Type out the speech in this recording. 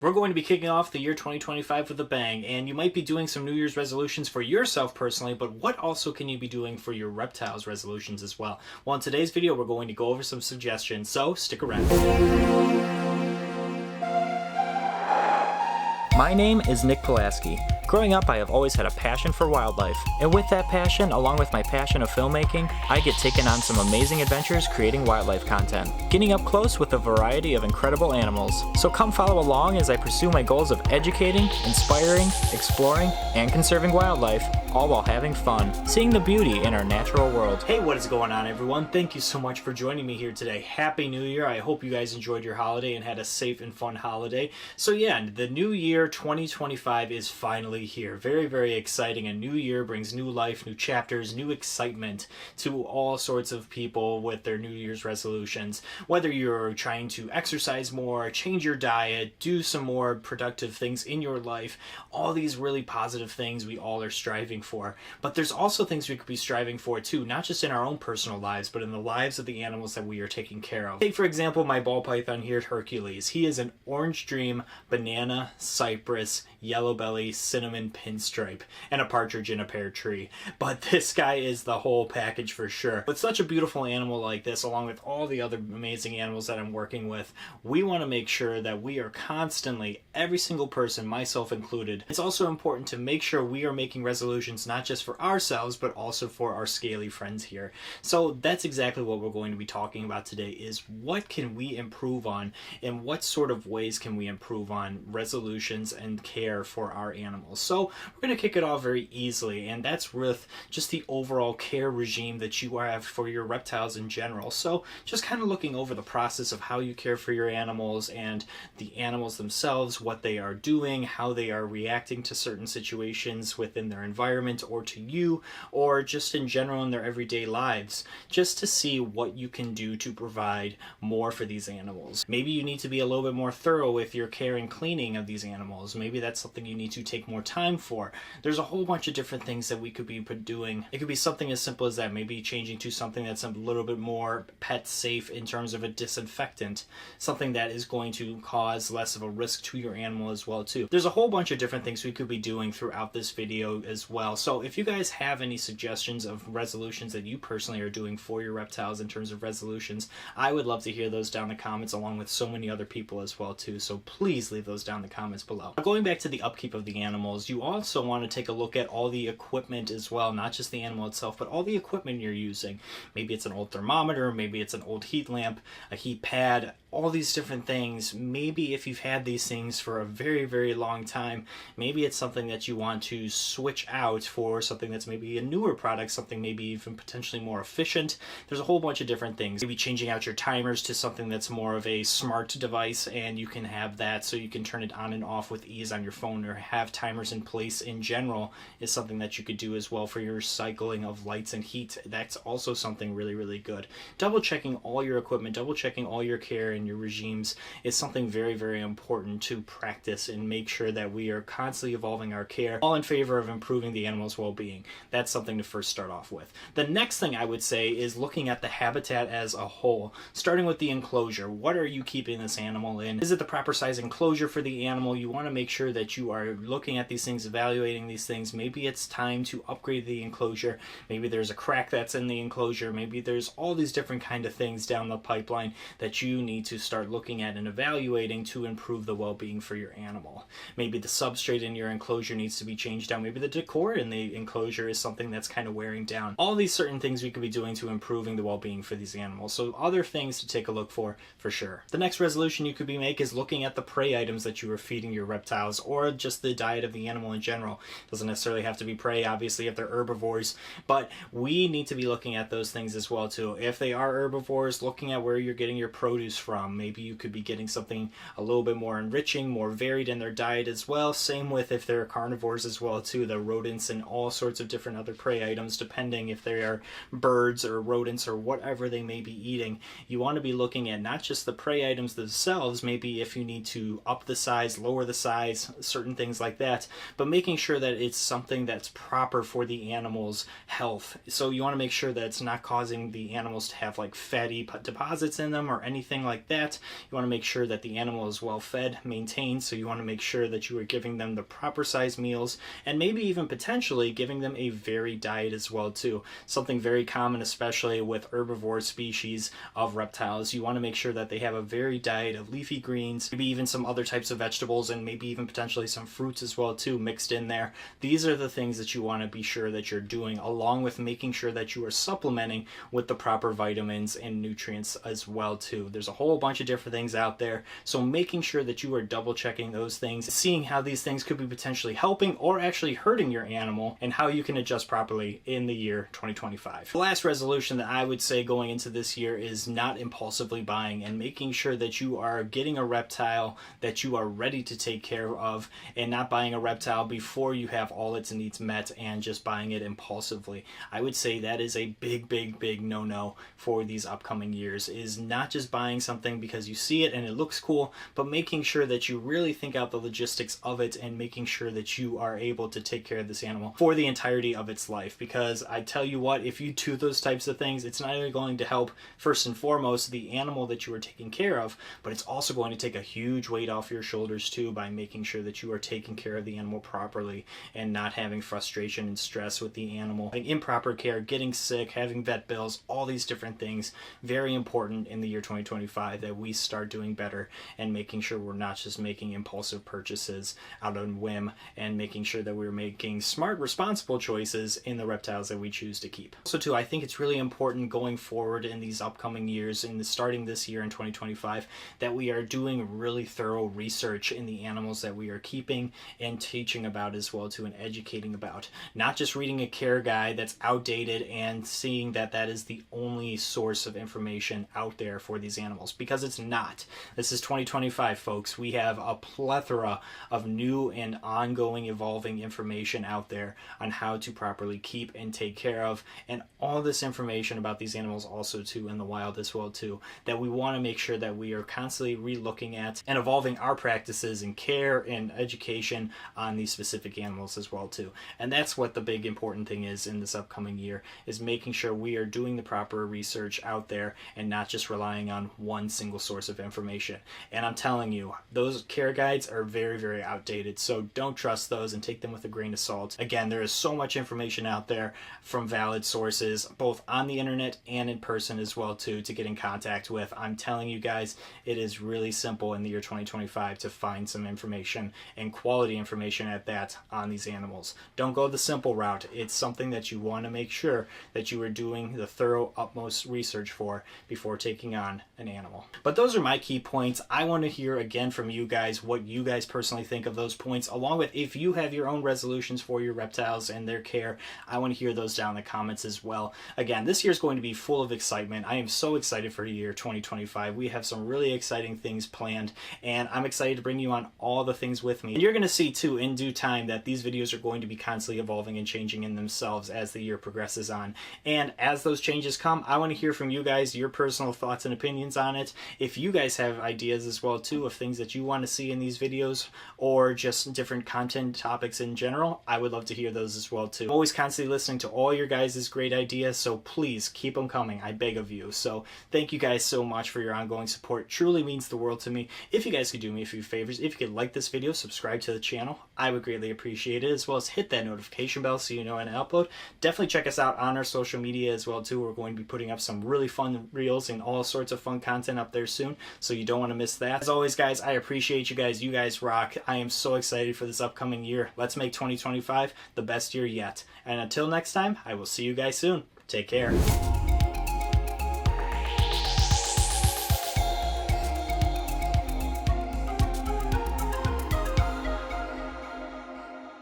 We're going to be kicking off the year 2025 with a bang, and you might be doing some New Year's resolutions for yourself personally, but what also can you be doing for your reptiles resolutions as well? Well, in today's video, we're going to go over some suggestions, so stick around. My name is Nick Pulaski. Growing up, I have always had a passion for wildlife, and with that passion, along with my passion of filmmaking, I get taken on some amazing adventures creating wildlife content, getting up close with a variety of incredible animals. So come follow along as I pursue my goals of educating, inspiring, exploring, and conserving wildlife, all while having fun, seeing the beauty in our natural world. Hey, what is going on, everyone? Thank you so much for joining me here today. Happy New Year. I hope you guys enjoyed your holiday and had a safe and fun holiday. So yeah, the new year 2025 is finally here. Very, very exciting. A new year brings new life, new chapters, new excitement to all sorts of people with their New Year's resolutions. Whether you're trying to exercise more, change your diet, do some more productive things in your life, all these really positive things we all are striving for. But there's also things we could be striving for too, not just in our own personal lives, but in the lives of the animals that we are taking care of. Take, for example, my ball python here, Hercules. He is an orange dream, banana, cypress, yellow belly, cinnamon pinstripe, and a partridge in a pear tree. But this guy is the whole package for sure. With such a beautiful animal like this, along with all the other amazing animals that I'm working with, we want to make sure that we are constantly, every single person, myself included, it's also important to make sure we are making resolutions not just for ourselves, but also for our scaly friends here. So that's exactly what we're going to be talking about today, is what can we improve on, and what sort of ways can we improve on resolutions and care for our animals. So we're going to kick it off very easily, and that's with just the overall care regime that you have for your reptiles in general. So just kind of looking over the process of how you care for your animals and the animals themselves, what they are doing, how they are reacting to certain situations within their environment or to you, or just in general in their everyday lives, just to see what you can do to provide more for these animals. Maybe you need to be a little bit more thorough with your care and cleaning of these animals. Maybe that's something you need to take more time for. There's a whole bunch of different things that we could be doing. It could be something as simple as that, maybe changing to something that's a little bit more pet safe in terms of a disinfectant, something that is going to cause less of a risk to your animal as well too. There's a whole bunch of different things we could be doing throughout this video as well. So if you guys have any suggestions of resolutions that you personally are doing for your reptiles in terms of resolutions, I would love to hear those down in the comments, along with so many other people as well too. So please leave those down in the comments below. Now, going back to the upkeep of the animals, you also want to take a look at all the equipment as well, not just the animal itself, but all the equipment you're using. Maybe it's an old thermometer, maybe it's an old heat lamp, a heat pad, all these different things. Maybe if you've had these things for a very, very long time, maybe it's something that you want to switch out for something that's maybe a newer product, something maybe even potentially more efficient. There's a whole bunch of different things. Maybe changing out your timers to something that's more of a smart device, and you can have that so you can turn it on and off with ease on your phone, or have timers in place in general is something that you could do as well for your cycling of lights and heat. That's also something really, really good. Double checking all your equipment, double checking all your care and your regimes is something very, very important to practice and make sure that we are constantly evolving our care, all in favor of improving the animal's well-being. That's something to first start off with. The next thing I would say is looking at the habitat as a whole, starting with the enclosure. What are you keeping this animal in? Is it the proper size enclosure for the animal? You want to make sure that you are looking at these things, evaluating these things. Maybe it's time to upgrade the enclosure. Maybe there's a crack that's in the enclosure. Maybe there's all these different kind of things down the pipeline that you need to start looking at and evaluating to improve the well-being for your animal. Maybe the substrate in your enclosure needs to be changed down. Maybe the decor in the enclosure is something that's kind of wearing down. All these certain things we could be doing to improving the well-being for these animals. So other things to take a look for sure. The next resolution you could be making is looking at the prey items that you are feeding your reptiles, or just the diet of the animal in general. It doesn't necessarily have to be prey, obviously, if they're herbivores, but we need to be looking at those things as well too. If they are herbivores, looking at where you're getting your produce from. Maybe you could be getting something a little bit more enriching, more varied in their diet as well. Same with if they're carnivores as well too, the rodents and all sorts of different other prey items, depending if they are birds or rodents or whatever they may be eating. You want to be looking at not just the prey items themselves, maybe if you need to up the size, lower the size, certain things like that, but making sure that it's something that's proper for the animal's health. So you want to make sure that it's not causing the animals to have like fatty deposits in them or anything like that. You want to make sure that the animal is well fed, maintained, so you want to make sure that you are giving them the proper size meals, and maybe even potentially giving them a varied diet as well too. Something very common, especially with herbivore species of reptiles. You want to make sure that they have a varied diet of leafy greens, maybe even some other types of vegetables, and maybe even potentially some fruits as well too mixed in there. These are the things that you want to be sure that you're doing, along with making sure that you are supplementing with the proper vitamins and nutrients as well too. There's a whole bunch of different things out there, so making sure that you are double checking those things, seeing how these things could be potentially helping or actually hurting your animal, and how you can adjust properly in the year 2025. The last resolution that I would say going into this year is not impulsively buying, and making sure that you are getting a reptile that you are ready to take care of, and not buying a reptile before you have all its needs met and just buying it impulsively. I would say that is a big no-no for these upcoming years, is not just buying something because you see it and it looks cool, but making sure that you really think out the logistics of it and making sure that you are able to take care of this animal for the entirety of its life. Because I tell you what, if you do those types of things, it's not only going to help first and foremost the animal that you are taking care of, but it's also going to take a huge weight off your shoulders too, by making sure that you are taking care of the animal properly and not having frustration and stress with the animal. Like improper care, getting sick, having vet bills, all these different things. Very important in the year 2025 that we start doing better and making sure we're not just making impulsive purchases out on whim, and making sure that we're making smart, responsible choices in the reptiles that we choose to keep. So too, I think it's really important going forward in these upcoming years, and starting this year in 2025, that we are doing really thorough research in the animals that we are keeping and teaching about as well too, and educating about. Not just reading a care guide that's outdated and seeing that that is the only source of information out there for these animals, because it's not. This is 2025, folks. We have a plethora of new and ongoing evolving information out there on how to properly keep and take care of, and all this information about these animals also too in the wild as well too, that we want to make sure that we are constantly re-looking at and evolving our practices in care and education on these specific animals as well too. And that's what the big important thing is in this upcoming year, is making sure we are doing the proper research out there and not just relying on one single source of information. And I'm telling you, those care guides are very outdated, so don't trust those and take them with a grain of salt. Again, there is so much information out there from valid sources, both on the internet and in person as well too, to get in contact with. I'm telling you guys, it is really simple in the year 2025 to find some information, and quality information at that, on these animals. Don't go the simple route. It's something that you want to make sure that you are doing the thorough utmost research for before taking on an animal. But those are my key points. I want to hear again from you guys what you guys personally think of those points, along with if you have your own resolutions for your reptiles and their care. I want to hear those down in the comments as well. Again, this year is going to be full of excitement. I am so excited for the year 2025. We have some really exciting things planned, and I'm excited to bring you on all the things with me. And you're going to see too in due time that these videos are going to be constantly evolving and changing in themselves as the year progresses on. And as those changes come, I want to hear from you guys, your personal thoughts and opinions on it. If you guys have ideas as well too of things that you want to see in these videos, or just different content topics in general, I would love to hear those as well too. I'm always constantly listening to all your guys' great ideas, so please keep them coming, I beg of you. So thank you guys so much for your ongoing support. It truly means the world to me. If you guys could do me a few favors, if you could like this video, subscribe to the channel, I would greatly appreciate it, as well as hit that notification bell so you know when I upload. Definitely check us out on our social media as well too. We're going to be putting up some really fun reels and all sorts of fun content up there soon, so you don't want to miss that. As always guys, I appreciate you guys. You guys rock. I am so excited for this upcoming year. Let's make 2025 the best year yet. And until next time, I will see you guys soon. Take care.